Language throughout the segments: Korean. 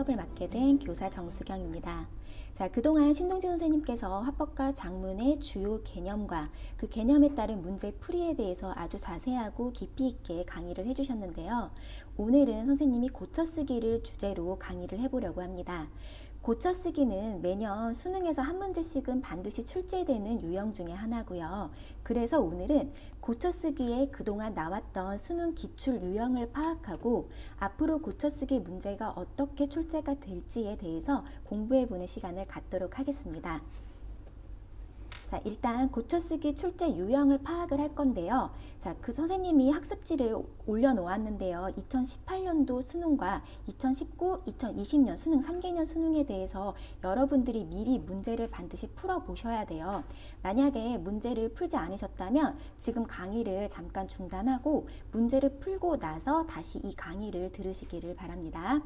수업을 맡게 된 교사 정수경입니다. 자, 그동안 신동진 선생님께서 화법과 작문의 주요 개념과 그 개념에 따른 문제 풀이에 대해서 아주 자세하고 깊이 있게 강의를 해주셨는데요. 오늘은 선생님이 고쳐쓰기를 주제로 강의를 해보려고 합니다. 고쳐쓰기는 매년 수능에서 한 문제씩은 반드시 출제되는 유형 중에 하나고요. 그래서 오늘은 고쳐쓰기에 그동안 나왔던 수능 기출 유형을 파악하고 앞으로 고쳐쓰기 문제가 어떻게 출제가 될지에 대해서 공부해보는 시간을 갖도록 하겠습니다. 자, 일단 고쳐쓰기 출제 유형을 파악을 할 건데요. 자, 그 선생님이 학습지를 올려놓았는데요. 2018년도 수능과 2019, 2020년 수능 3개년 수능에 대해서 여러분들이 미리 문제를 반드시 풀어보셔야 돼요. 만약에 문제를 풀지 않으셨다면 지금 강의를 잠깐 중단하고 문제를 풀고 나서 다시 이 강의를 들으시기를 바랍니다.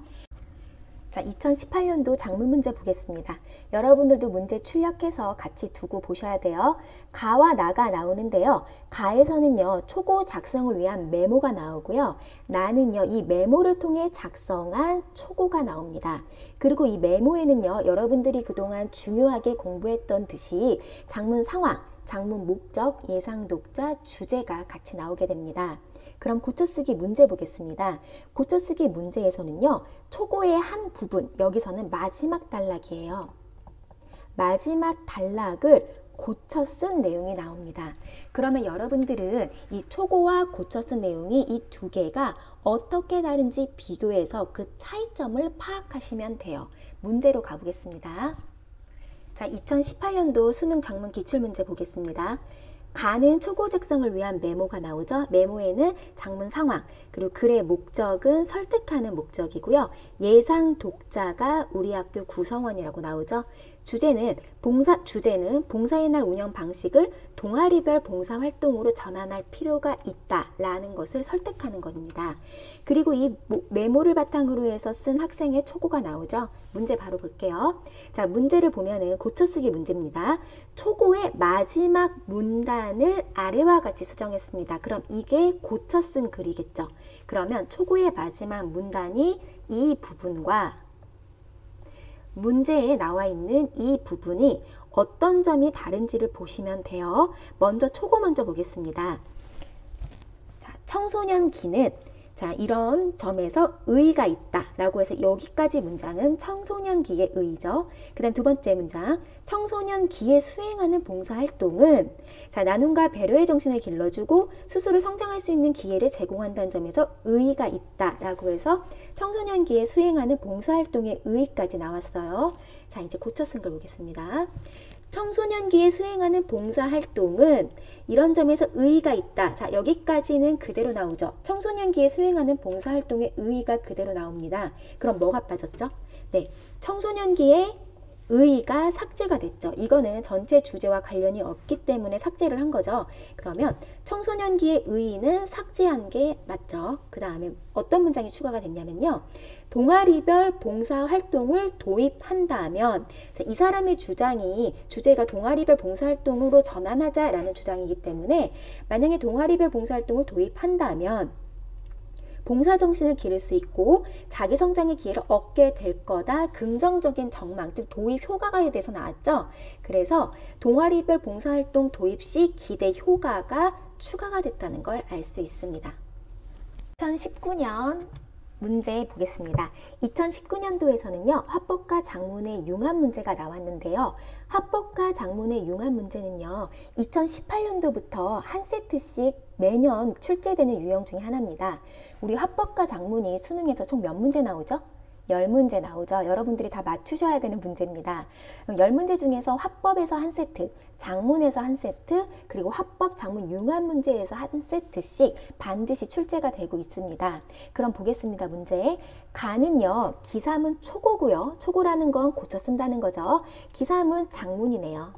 자, 2018년도 작문 문제 보겠습니다. 여러분들도 문제 출력해서 같이 두고 보셔야 돼요. 가와 나가 나오는데요. 가에서는요, 초고 작성을 위한 메모가 나오고요. 나는요, 이 메모를 통해 작성한 초고가 나옵니다. 그리고 이 메모에는요, 여러분들이 그동안 중요하게 공부했던 듯이 작문 상황, 작문 목적, 예상 독자, 주제가 같이 나오게 됩니다. 그럼 고쳐쓰기 문제 보겠습니다. 고쳐쓰기 문제에서는요, 초고의 한 부분, 여기서는 마지막 단락이에요. 마지막 단락을 고쳐 쓴 내용이 나옵니다. 그러면 여러분들은 이 초고와 고쳐 쓴 내용이 이 두 개가 어떻게 다른지 비교해서 그 차이점을 파악하시면 돼요. 문제로 가보겠습니다. 자, 2018년도 수능 작문 기출문제 보겠습니다. 가는 초고 작성을 위한 메모가 나오죠. 메모에는 작문 상황, 그리고 글의 목적은 설득하는 목적이고요. 예상 독자가 우리 학교 구성원이라고 나오죠. 주제는 봉사의 날 운영 방식을 동아리별 봉사활동으로 전환할 필요가 있다라는 것을 설득하는 겁니다. 그리고 이 메모를 바탕으로 해서 쓴 학생의 초고가 나오죠. 문제 바로 볼게요. 자, 문제를 보면은 고쳐쓰기 문제입니다. 초고의 마지막 문단을 아래와 같이 수정했습니다. 그럼 이게 고쳐 쓴 글이겠죠. 그러면 초고의 마지막 문단이 이 부분과 문제에 나와 있는 이 부분이 어떤 점이 다른지를 보시면 돼요. 먼저 초고 먼저 보겠습니다. 자, 청소년기는 자, 이런 점에서 의의가 있다 라고 해서 여기까지 문장은 청소년기의 의의죠. 그 다음 두 번째 문장, 청소년기에 수행하는 봉사활동은 자, 나눔과 배려의 정신을 길러주고 스스로 성장할 수 있는 기회를 제공한다는 점에서 의의가 있다 라고 해서 청소년기에 수행하는 봉사활동의 의의까지 나왔어요. 자, 이제 고쳐 쓴 걸 보겠습니다. 청소년기에 수행하는 봉사활동은 이런 점에서 의의가 있다. 자, 여기까지는 그대로 나오죠. 청소년기에 수행하는 봉사활동의 의의가 그대로 나옵니다. 그럼 뭐가 빠졌죠? 네, 청소년기에 의의가 삭제가 됐죠. 이거는 전체 주제와 관련이 없기 때문에 삭제를 한 거죠. 그러면 청소년기의 의의는 삭제한 게 맞죠. 그 다음에 어떤 문장이 추가가 됐냐면요. 동아리별 봉사활동을 도입한다면 자, 이 사람의 주제가 동아리별 봉사활동으로 전환하자라는 주장이기 때문에 만약에 동아리별 봉사활동을 도입한다면 봉사정신을 기를 수 있고 자기 성장의 기회를 얻게 될 거다. 긍정적인 전망, 즉 도입 효과가에 대해서 나왔죠. 그래서 동아리별 봉사활동 도입 시 기대 효과가 추가가 됐다는 걸 알 수 있습니다. 2019년 문제 보겠습니다. 2019년도에서는요. 화법과 작문의 융합 문제가 나왔는데요. 화법과 작문의 융합 문제는요. 2018년도부터 한 세트씩 매년 출제되는 유형 중에 하나입니다. 우리 화법과 작문이 수능에서 총 몇 문제 나오죠? 10문제 나오죠. 여러분들이 다 맞추셔야 되는 문제입니다. 10문제 중에서 화법에서 한 세트, 작문에서 한 세트, 그리고 화법, 작문 융합 문제에서 한 세트씩 반드시 출제가 되고 있습니다. 그럼 보겠습니다. 문제. 가는요. 기사문 초고고요. 초고라는 건 고쳐 쓴다는 거죠. 기사문 작문이네요.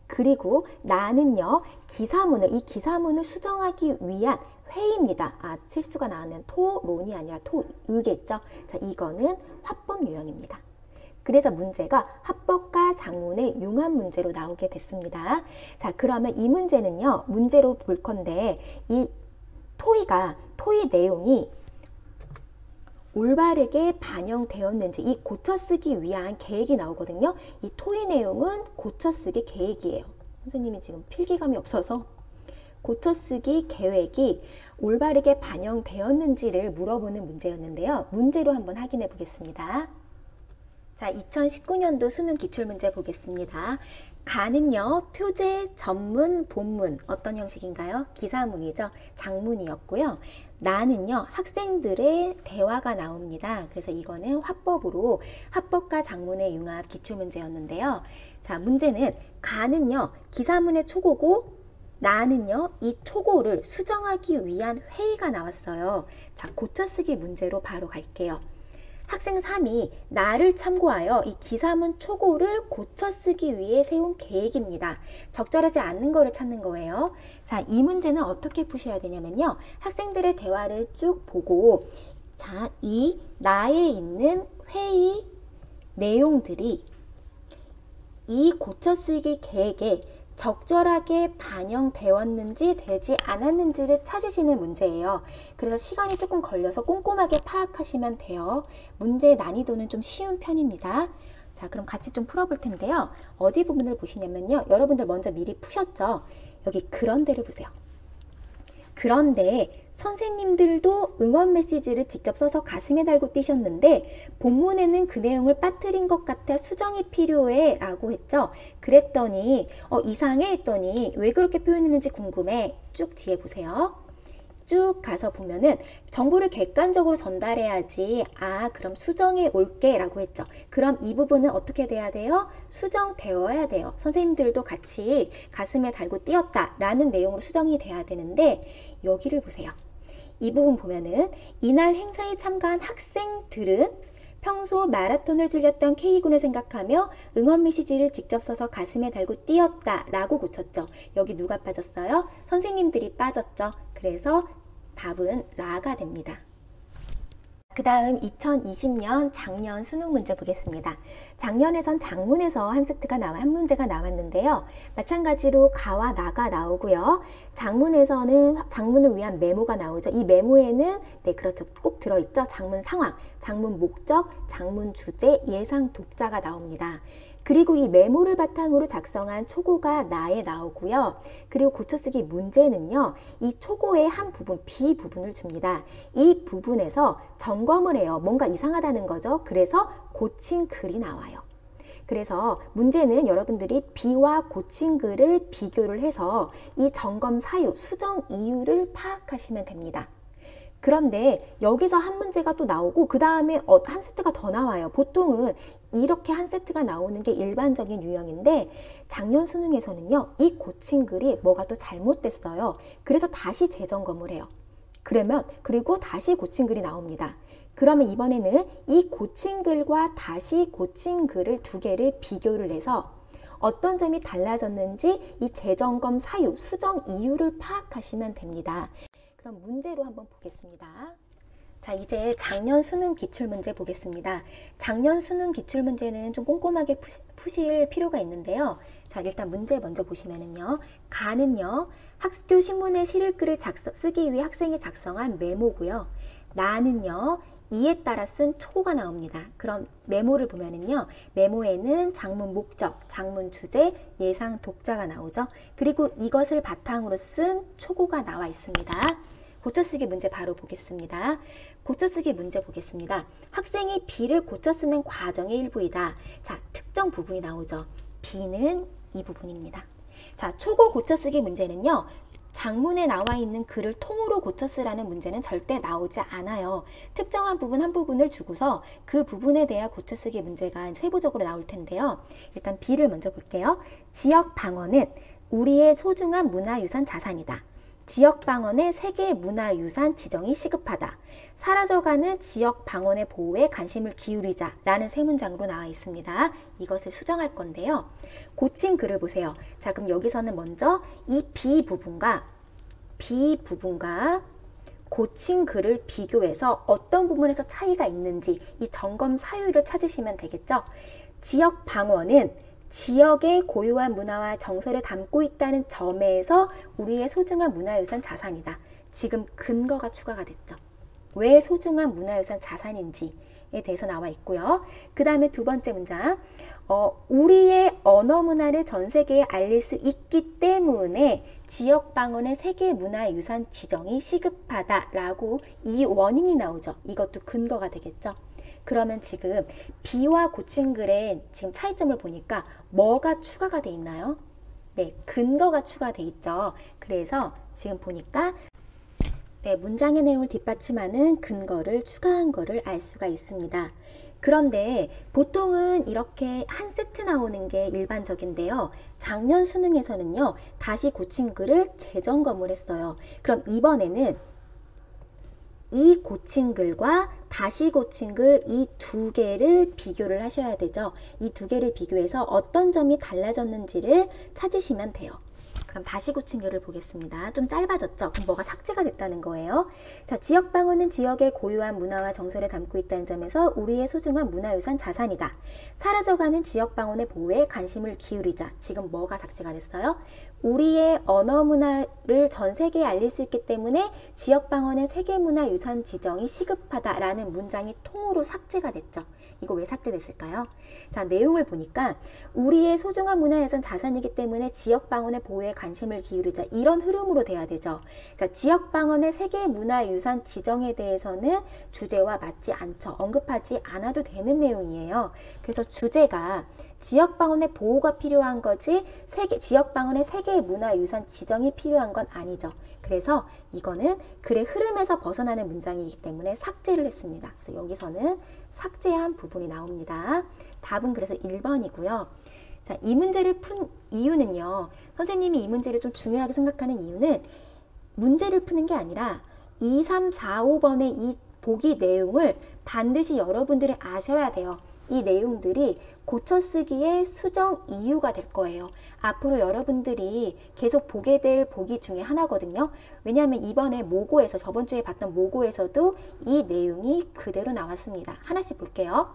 그리고 나는요. 이 기사문을 수정하기 위한 회의입니다. 아, 실수가 나왔는 토론이 아니라 토의겠죠. 자, 이거는 화법 유형입니다. 그래서 문제가 화법과 작문의 융합 문제로 나오게 됐습니다. 자, 그러면 이 문제는요. 문제로 볼 건데 이 토의 내용이 올바르게 반영되었는지 이 고쳐쓰기 위한 계획이 나오거든요. 이 토의 내용은 고쳐쓰기 계획이에요. 선생님이 지금 필기감이 없어서 고쳐쓰기 계획이 올바르게 반영되었는지를 물어보는 문제였는데요. 문제로 한번 확인해 보겠습니다. 자, 2019년도 수능 기출문제 보겠습니다. 가는요, 표제, 전문, 본문 어떤 형식인가요? 기사문이죠. 장문이었고요. 나는요, 학생들의 대화가 나옵니다. 그래서 이거는 화법으로 합법과 장문의 융합 기출문제였는데요. 자, 문제는 가는요, 기사문의 초고고 나는요, 이 초고를 수정하기 위한 회의가 나왔어요. 자, 고쳐쓰기 문제로 바로 갈게요. 학생 3이 나를 참고하여 이 기사문 초고를 고쳐쓰기 위해 세운 계획입니다. 적절하지 않는 거를 찾는 거예요. 자, 이 문제는 어떻게 푸셔야 되냐면요. 학생들의 대화를 쭉 보고, 자, 이 나에 있는 회의 내용들이 이 고쳐쓰기 계획에 적절하게 반영되었는지 되지 않았는지를 찾으시는 문제예요. 그래서 시간이 조금 걸려서 꼼꼼하게 파악하시면 돼요. 문제의 난이도는 좀 쉬운 편입니다. 자, 그럼 같이 좀 풀어볼 텐데요. 어디 부분을 보시냐면요. 여러분들 먼저 미리 푸셨죠? 여기 그런데를 보세요. 그런데 선생님들도 응원 메시지를 직접 써서 가슴에 달고 뛰셨는데 본문에는 그 내용을 빠뜨린 것 같아 수정이 필요해 라고 했죠. 그랬더니 이상해 했더니 왜 그렇게 표현했는지 궁금해. 쭉 뒤에 보세요. 쭉 가서 보면은 정보를 객관적으로 전달해야지. 아, 그럼 수정해 올게 라고 했죠. 그럼 이 부분은 어떻게 돼야 돼요? 수정되어야 돼요. 선생님들도 같이 가슴에 달고 뛰었다 라는 내용으로 수정이 돼야 되는데 여기를 보세요. 이 부분 보면은 이날 행사에 참가한 학생들은 평소 마라톤을 즐겼던 K군을 생각하며 응원 메시지를 직접 써서 가슴에 달고 뛰었다 라고 고쳤죠. 여기 누가 빠졌어요? 선생님들이 빠졌죠. 그래서 답은 라가 됩니다. 그 다음 2020년 작년 수능 문제 보겠습니다. 작년에선 장문에서 한 문제가 나왔는데요. 마찬가지로 가와 나가 나오고요. 장문에서는 장문을 위한 메모가 나오죠. 이 메모에는 네, 그렇죠. 꼭 들어있죠. 장문 상황, 장문 목적, 장문 주제, 예상 독자가 나옵니다. 그리고 이 메모를 바탕으로 작성한 초고가 나에 나오고요. 그리고 고쳐쓰기 문제는요. 이 초고의 한 부분, B 부분을 줍니다. 이 부분에서 점검을 해요. 뭔가 이상하다는 거죠. 그래서 고친 글이 나와요. 그래서 문제는 여러분들이 B와 고친 글을 비교를 해서 이 점검 사유, 수정 이유를 파악하시면 됩니다. 그런데 여기서 한 문제가 또 나오고 그 다음에 한 세트가 더 나와요. 보통은 이렇게 한 세트가 나오는 게 일반적인 유형인데 작년 수능에서는요. 이 고친 글이 뭐가 또 잘못됐어요. 그래서 다시 재점검을 해요. 그리고 다시 고친 글이 나옵니다. 그러면 이번에는 이 고친 글과 다시 고친 글을 두 개를 비교를 해서 어떤 점이 달라졌는지 이 재점검 사유, 수정 이유를 파악하시면 됩니다. 그럼 문제로 한번 보겠습니다. 자, 이제 작년 수능 기출문제 보겠습니다. 작년 수능 기출문제는 좀 꼼꼼하게 푸실 필요가 있는데요. 자, 일단 문제 먼저 보시면은요. 가는요. 학교 신문에 실을 글을 쓰기 위해 학생이 작성한 메모고요. 나는요. 이에 따라 쓴 초고가 나옵니다. 그럼 메모를 보면은요. 메모에는 장문 목적, 장문 주제, 예상 독자가 나오죠. 그리고 이것을 바탕으로 쓴 초고가 나와 있습니다. 고쳐쓰기 문제 바로 보겠습니다. 고쳐쓰기 문제 보겠습니다. 학생이 B를 고쳐쓰는 과정의 일부이다. 자, 특정 부분이 나오죠. B는 이 부분입니다. 자, 초고 고쳐쓰기 문제는요. 장문에 나와 있는 글을 통으로 고쳐쓰라는 문제는 절대 나오지 않아요. 특정한 부분 한 부분을 주고서 그 부분에 대한 고쳐쓰기 문제가 세부적으로 나올 텐데요. 일단 B를 먼저 볼게요. 지역 방언은 우리의 소중한 문화유산 자산이다. 지역 방언의 세계 문화유산 지정이 시급하다. 사라져가는 지역 방언의 보호에 관심을 기울이자 라는 세 문장으로 나와 있습니다. 이것을 수정할 건데요. 고친 글을 보세요. 자, 그럼 여기서는 먼저 이 B 부분과 고친 글을 비교해서 어떤 부분에서 차이가 있는지 이 점검 사유를 찾으시면 되겠죠. 지역 방언은 지역의 고유한 문화와 정서를 담고 있다는 점에서 우리의 소중한 문화유산 자산이다. 지금 근거가 추가가 됐죠. 왜 소중한 문화유산 자산인지에 대해서 나와 있고요. 그 다음에 두 번째 문장, 우리의 언어 문화를 전 세계에 알릴 수 있기 때문에 지역방언의 세계문화유산 지정이 시급하다라고 이 원인이 나오죠. 이것도 근거가 되겠죠. 그러면 지금 비와 고친글의 지금 차이점을 보니까 뭐가 추가가 돼 있나요? 네, 근거가 추가돼 있죠. 그래서 지금 보니까 네, 문장의 내용을 뒷받침하는 근거를 추가한 거를 알 수가 있습니다. 그런데 보통은 이렇게 한 세트 나오는 게 일반적인데요. 작년 수능에서는요, 다시 고친 글을 재점검을 했어요. 그럼 이번에는 이 고친 글과 다시 고친 글 이 두 개를 비교를 하셔야 되죠. 이 두 개를 비교해서 어떤 점이 달라졌는지를 찾으시면 돼요. 그럼 다시 고친 글을 보겠습니다. 좀 짧아졌죠? 그럼 뭐가 삭제가 됐다는 거예요. 자, 지역방언은 지역의 고유한 문화와 정서를 담고 있다는 점에서 우리의 소중한 문화유산 자산이다. 사라져가는 지역방언의 보호에 관심을 기울이자. 지금 뭐가 삭제가 됐어요? 우리의 언어 문화를 전 세계에 알릴 수 있기 때문에 지역방언의 세계문화유산 지정이 시급하다라는 문장이 통으로 삭제가 됐죠. 이거 왜 삭제됐을까요? 자, 내용을 보니까 우리의 소중한 문화유산 자산이기 때문에 지역방언의 보호에 관심을 기울이자, 이런 흐름으로 돼야 되죠. 자, 지역방언의 세계문화유산 지정에 대해서는 주제와 맞지 않죠. 언급하지 않아도 되는 내용이에요. 그래서 주제가 지역방언의 보호가 필요한 거지 지역방언의 세계문화유산 지정이 필요한 건 아니죠. 그래서 이거는 글의 흐름에서 벗어나는 문장이기 때문에 삭제를 했습니다. 그래서 여기서는 삭제한 부분이 나옵니다. 답은 그래서 1번이고요. 자, 이 문제를 푼 이유는요. 선생님이 이 문제를 좀 중요하게 생각하는 이유는 문제를 푸는 게 아니라 2, 3, 4, 5번의 이 보기 내용을 반드시 여러분들이 아셔야 돼요. 이 내용들이 고쳐쓰기의 수정 이유가 될 거예요. 앞으로 여러분들이 계속 보게 될 보기 중에 하나거든요. 왜냐하면 이번에 모고에서, 저번 주에 봤던 모고에서도 이 내용이 그대로 나왔습니다. 하나씩 볼게요.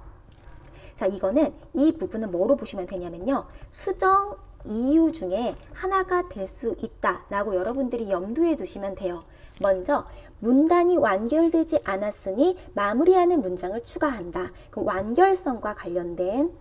자, 이거는 이 부분은 뭐로 보시면 되냐면요. 수정 이유 중에 하나가 될 수 있다라고 여러분들이 염두에 두시면 돼요. 먼저 문단이 완결되지 않았으니 마무리하는 문장을 추가한다. 그럼 완결성과 관련된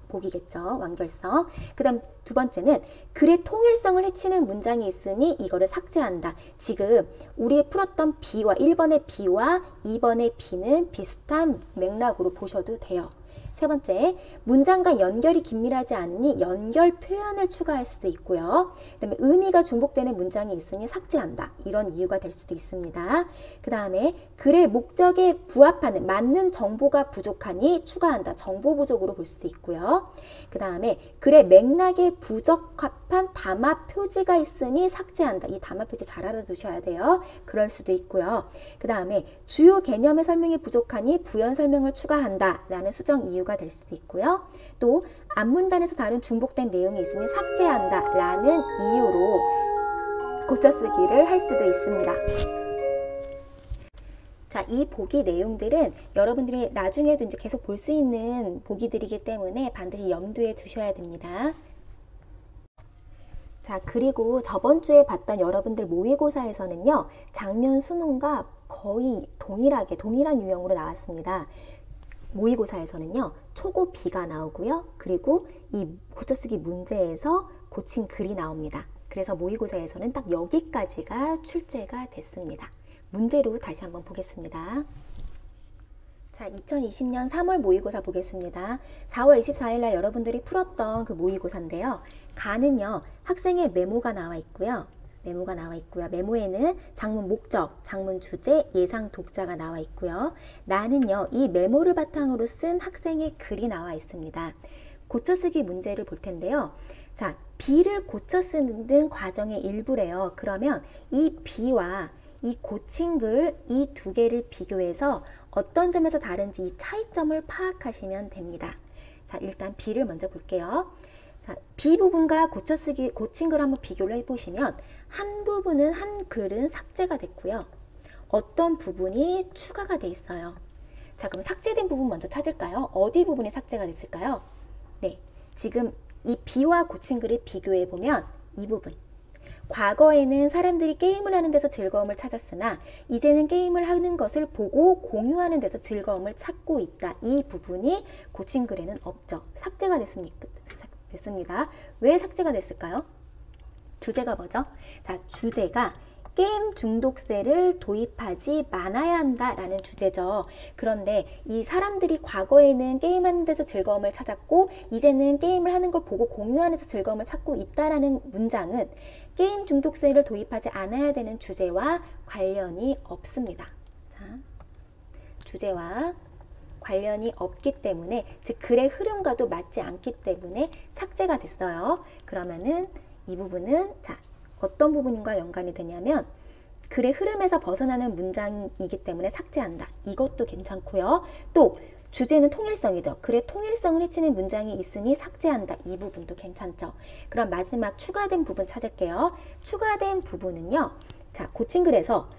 복이겠죠. 완결성. 그 다음 두 번째는 글의 통일성을 해치는 문장이 있으니 이거를 삭제한다. 지금 우리 풀었던 B와 1번의 B와 2번의 B는 비슷한 맥락으로 보셔도 돼요. 세 번째, 문장과 연결이 긴밀하지 않으니 연결 표현을 추가할 수도 있고요. 그 다음에 의미가 중복되는 문장이 있으니 삭제한다. 이런 이유가 될 수도 있습니다. 그 다음에 글의 목적에 부합하는 맞는 정보가 부족하니 추가한다. 정보 부족으로 볼 수도 있고요. 그 다음에 글의 맥락에 부적합한 담화 표지가 있으니 삭제한다. 이 담화 표지 잘 알아두셔야 돼요. 그럴 수도 있고요. 그 다음에 주요 개념의 설명이 부족하니 부연 설명을 추가한다. 라는 수정 이유가 될 수도 있고요. 또 앞문단에서 다룬 중복된 내용이 있으니 삭제한다 라는 이유로 고쳐쓰기를 할 수도 있습니다. 자, 이 보기 내용들은 여러분들이 나중에도 이제 계속 볼 수 있는 보기들이기 때문에 반드시 염두에 두셔야 됩니다. 자, 그리고 저번 주에 봤던 여러분들 모의고사에서는요, 작년 수능과 거의 동일한 유형으로 나왔습니다. 모의고사에서는요, 초고 B가 나오고요. 그리고 이 고쳐쓰기 문제에서 고친 글이 나옵니다. 그래서 모의고사에서는 딱 여기까지가 출제가 됐습니다. 문제로 다시 한번 보겠습니다. 자, 2020년 3월 모의고사 보겠습니다. 4월 24일 날 여러분들이 풀었던 그 모의고사인데요. 가는요, 학생의 메모가 나와 있고요. 메모에는 장문 목적, 장문 주제, 예상 독자가 나와 있고요. 나는요, 이 메모를 바탕으로 쓴 학생의 글이 나와 있습니다. 고쳐쓰기 문제를 볼 텐데요. 자, B를 고쳐쓰는 과정의 일부래요. 그러면 이 B와 이 고친 글, 이 두 개를 비교해서 어떤 점에서 다른지 이 차이점을 파악하시면 됩니다. 자, 일단 B를 먼저 볼게요. 자, B 부분과 고친 글 한번 비교를 해보시면 한 부분은, 한 글은 삭제가 됐고요. 어떤 부분이 추가가 돼 있어요. 자, 그럼 삭제된 부분 먼저 찾을까요? 어디 부분이 삭제가 됐을까요? 네, 지금 이 B와 고친 글을 비교해 보면 이 부분, 과거에는 사람들이 게임을 하는 데서 즐거움을 찾았으나 이제는 게임을 하는 것을 보고 공유하는 데서 즐거움을 찾고 있다. 이 부분이 고친 글에는 없죠. 삭제가 됐습니다. 왜 삭제가 됐을까요? 주제가 뭐죠? 자, 주제가 게임 중독세를 도입하지 말아야 한다라는 주제죠. 그런데 이 사람들이 과거에는 게임하는 데서 즐거움을 찾았고 이제는 게임을 하는 걸 보고 공유하는 데서 즐거움을 찾고 있다라는 문장은 게임 중독세를 도입하지 않아야 되는 주제와 관련이 없습니다. 자, 주제와 관련이 없기 때문에, 즉 글의 흐름과도 맞지 않기 때문에 삭제가 됐어요. 그러면은 이 부분은 자, 어떤 부분과 연관이 되냐면 글의 흐름에서 벗어나는 문장이기 때문에 삭제한다. 이것도 괜찮고요. 또 주제는 통일성이죠. 글의 통일성을 해치는 문장이 있으니 삭제한다. 이 부분도 괜찮죠. 그럼 마지막 추가된 부분 찾을게요. 추가된 부분은요. 자, 고친 글에서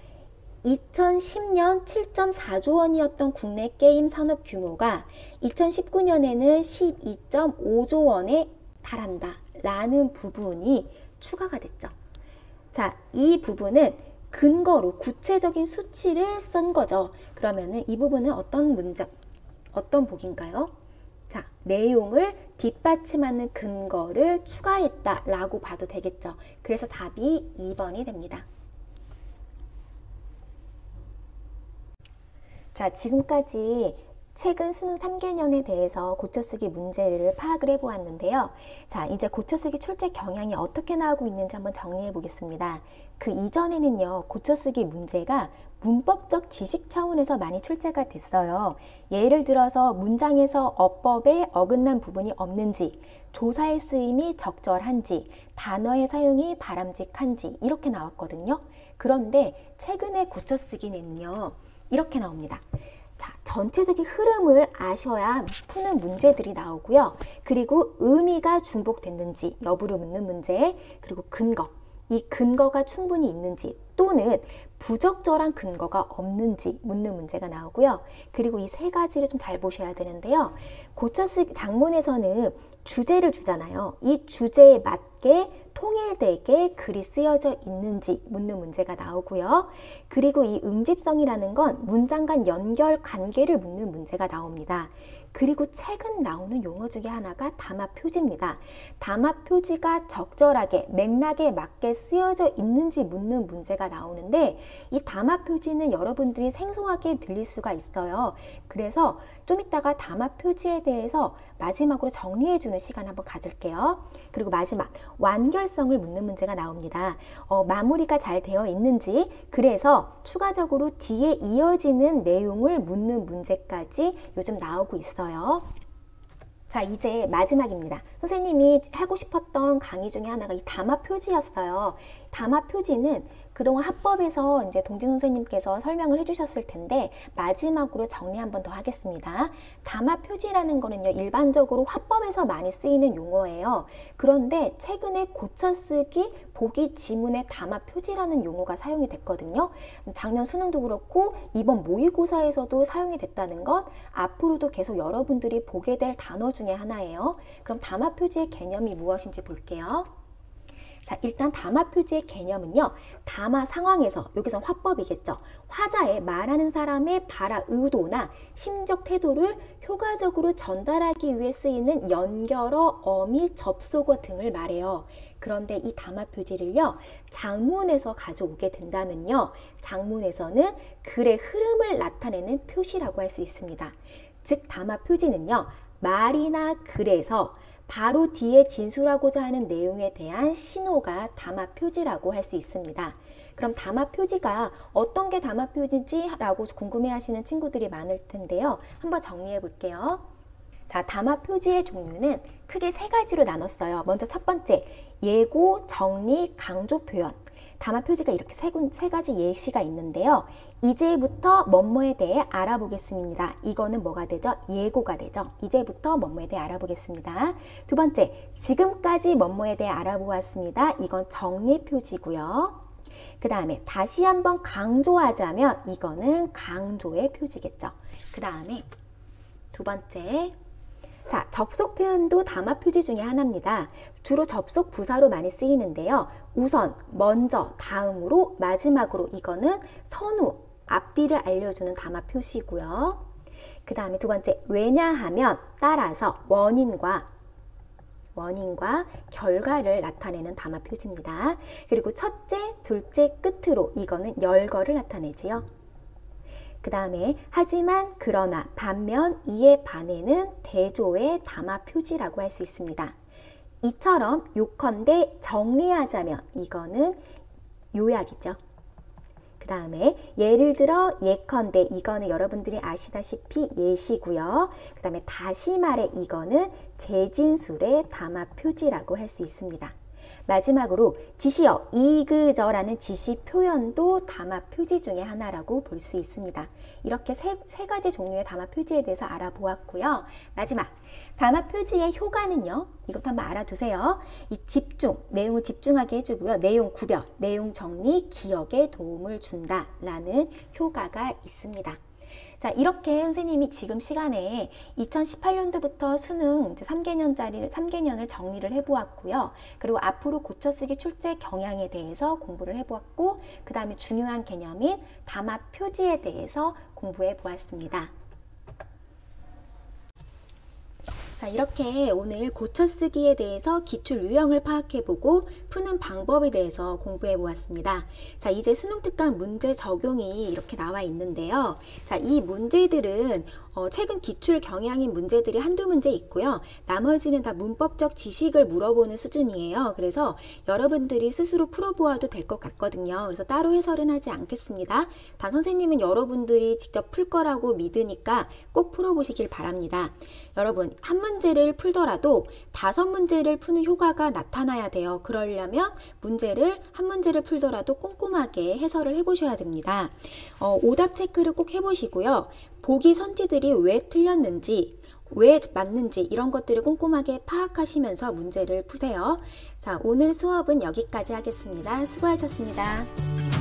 2010년 7.4조 원이었던 국내 게임 산업 규모가 2019년에는 12.5조 원에 달한다. 라는 부분이 추가가 됐죠. 자, 이 부분은 근거로 구체적인 수치를 쓴 거죠. 그러면은 이 부분은 어떤 복인가요? 자, 내용을 뒷받침하는 근거를 추가했다라고 봐도 되겠죠. 그래서 답이 2번이 됩니다. 자, 지금까지 최근 수능 3개년에 대해서 고쳐쓰기 문제를 파악을 해보았는데요. 자, 이제 고쳐쓰기 출제 경향이 어떻게 나오고 있는지 한번 정리해 보겠습니다. 그 이전에는요, 고쳐쓰기 문제가 문법적 지식 차원에서 많이 출제가 됐어요. 예를 들어서 문장에서 어법에 어긋난 부분이 없는지, 조사의 쓰임이 적절한지, 단어의 사용이 바람직한지 이렇게 나왔거든요. 그런데 최근에 고쳐쓰기는요, 이렇게 나옵니다. 자, 전체적인 흐름을 아셔야 푸는 문제들이 나오고요. 그리고 의미가 중복됐는지 여부를 묻는 문제, 그리고 근거, 이 근거가 충분히 있는지 또는 부적절한 근거가 없는지 묻는 문제가 나오고요. 그리고 이 세 가지를 좀 잘 보셔야 되는데요. 고쳐쓰기 장문에서는 주제를 주잖아요. 이 주제에 맞게 통일되게 글이 쓰여져 있는지 묻는 문제가 나오고요. 그리고 이 응집성이라는 건 문장 간 연결 관계를 묻는 문제가 나옵니다. 그리고 최근 나오는 용어 중에 하나가 담화 표지입니다. 담화 표지가 적절하게 맥락에 맞게 쓰여져 있는지 묻는 문제가 나오는데 이 담화 표지는 여러분들이 생소하게 들릴 수가 있어요. 그래서 좀 이따가 담화 표지에 대해서 마지막으로 정리해주는 시간 한번 가질게요. 그리고 마지막 완결성을 묻는 문제가 나옵니다. 마무리가 잘 되어 있는지, 그래서 추가적으로 뒤에 이어지는 내용을 묻는 문제까지 요즘 나오고 있어요. 자, 이제 마지막입니다. 선생님이 하고 싶었던 강의 중에 하나가 이 담화 표지였어요. 담화 표지는 그동안 합법에서 이제 동진 선생님께서 설명을 해주셨을 텐데 마지막으로 정리 한번 더 하겠습니다. 담화 표지라는 거는요, 일반적으로 화법에서 많이 쓰이는 용어예요. 그런데 최근에 고쳐쓰기 보기 지문에 담화 표지라는 용어가 사용이 됐거든요. 작년 수능도 그렇고 이번 모의고사에서도 사용이 됐다는 건 앞으로도 계속 여러분들이 보게 될 단어 중에 하나예요. 그럼 담화 표지의 개념이 무엇인지 볼게요. 자, 일단 담화 표지의 개념은요, 담화 상황에서, 여기서 화법이겠죠. 화자의 말하는 사람의 발화 의도나 심적 태도를 효과적으로 전달하기 위해 쓰이는 연결어, 어미, 접속어 등을 말해요. 그런데 이 담화 표지를요, 장문에서 가져오게 된다면요, 장문에서는 글의 흐름을 나타내는 표시라고 할 수 있습니다. 즉, 담화 표지는요, 말이나 글에서 바로 뒤에 진술하고자 하는 내용에 대한 신호가 담화 표지라고 할 수 있습니다. 그럼 담화 표지가 어떤 게 담화 표지지? 라고 궁금해하시는 친구들이 많을 텐데요. 한번 정리해 볼게요. 자, 담화 표지의 종류는 크게 세 가지로 나눴어요. 먼저 첫 번째, 예고, 정리, 강조 표현. 담화 표지가 이렇게 세 가지 예시가 있는데요. 이제부터 뭐뭐에 대해 알아보겠습니다. 이거는 뭐가 되죠? 예고가 되죠. 이제부터 뭐뭐에 대해 알아보겠습니다. 두 번째, 지금까지 뭐뭐에 대해 알아보았습니다. 이건 정리 표지고요. 그 다음에 다시 한번 강조하자면 이거는 강조의 표지겠죠. 그 다음에 두 번째, 자, 접속 표현도 담화 표지 중에 하나입니다. 주로 접속 부사로 많이 쓰이는데요. 우선, 먼저, 다음으로, 마지막으로 이거는 선후, 앞뒤를 알려주는 담화 표시고요. 그 다음에 두 번째, 왜냐하면 따라서 원인과 결과를 나타내는 담화 표지입니다. 그리고 첫째, 둘째, 끝으로 이거는 열거를 나타내지요. 그 다음에 하지만, 그러나, 반면, 이에 반해는 대조의 담화 표지라고 할 수 있습니다. 이처럼 요컨대 정리하자면 이거는 요약이죠. 그 다음에 예를 들어 예컨대 이거는 여러분들이 아시다시피 예시고요. 그 다음에 다시 말해 이거는 재진술의 담화 표지라고 할 수 있습니다. 마지막으로 지시어 이그저라는 지시 표현도 담화 표지 중에 하나라고 볼 수 있습니다. 이렇게 세 가지 종류의 담화 표지에 대해서 알아보았고요. 마지막, 담화 표지의 효과는요. 이것도 한번 알아두세요. 이 집중, 내용을 집중하게 해주고요. 내용 구별, 내용 정리, 기억에 도움을 준다라는 효과가 있습니다. 자, 이렇게 선생님이 지금 시간에 2018년도부터 수능 3개년을 정리를 해보았고요. 그리고 앞으로 고쳐쓰기 출제 경향에 대해서 공부를 해보았고, 그 다음에 중요한 개념인 담화 표지에 대해서 공부해 보았습니다. 자, 이렇게 오늘 고쳐쓰기에 대해서 기출 유형을 파악해보고 푸는 방법에 대해서 공부해 보았습니다. 자, 이제 수능특강 문제 적용이 이렇게 나와 있는데요. 자, 이 문제들은 최근 기출 경향인 문제들이 한두 문제 있고요. 나머지는 다 문법적 지식을 물어보는 수준이에요. 그래서 여러분들이 스스로 풀어보아도 될 것 같거든요. 그래서 따로 해설은 하지 않겠습니다. 단 선생님은 여러분들이 직접 풀 거라고 믿으니까 꼭 풀어보시길 바랍니다. 여러분, 한 문제를 풀더라도 5문제를 푸는 효과가 나타나야 돼요. 그러려면 한 문제를 풀더라도 꼼꼼하게 해설을 해보셔야 됩니다. 오답 체크를 꼭 해보시고요. 보기 선지들이 왜 틀렸는지, 왜 맞는지 이런 것들을 꼼꼼하게 파악하시면서 문제를 푸세요. 자, 오늘 수업은 여기까지 하겠습니다. 수고하셨습니다.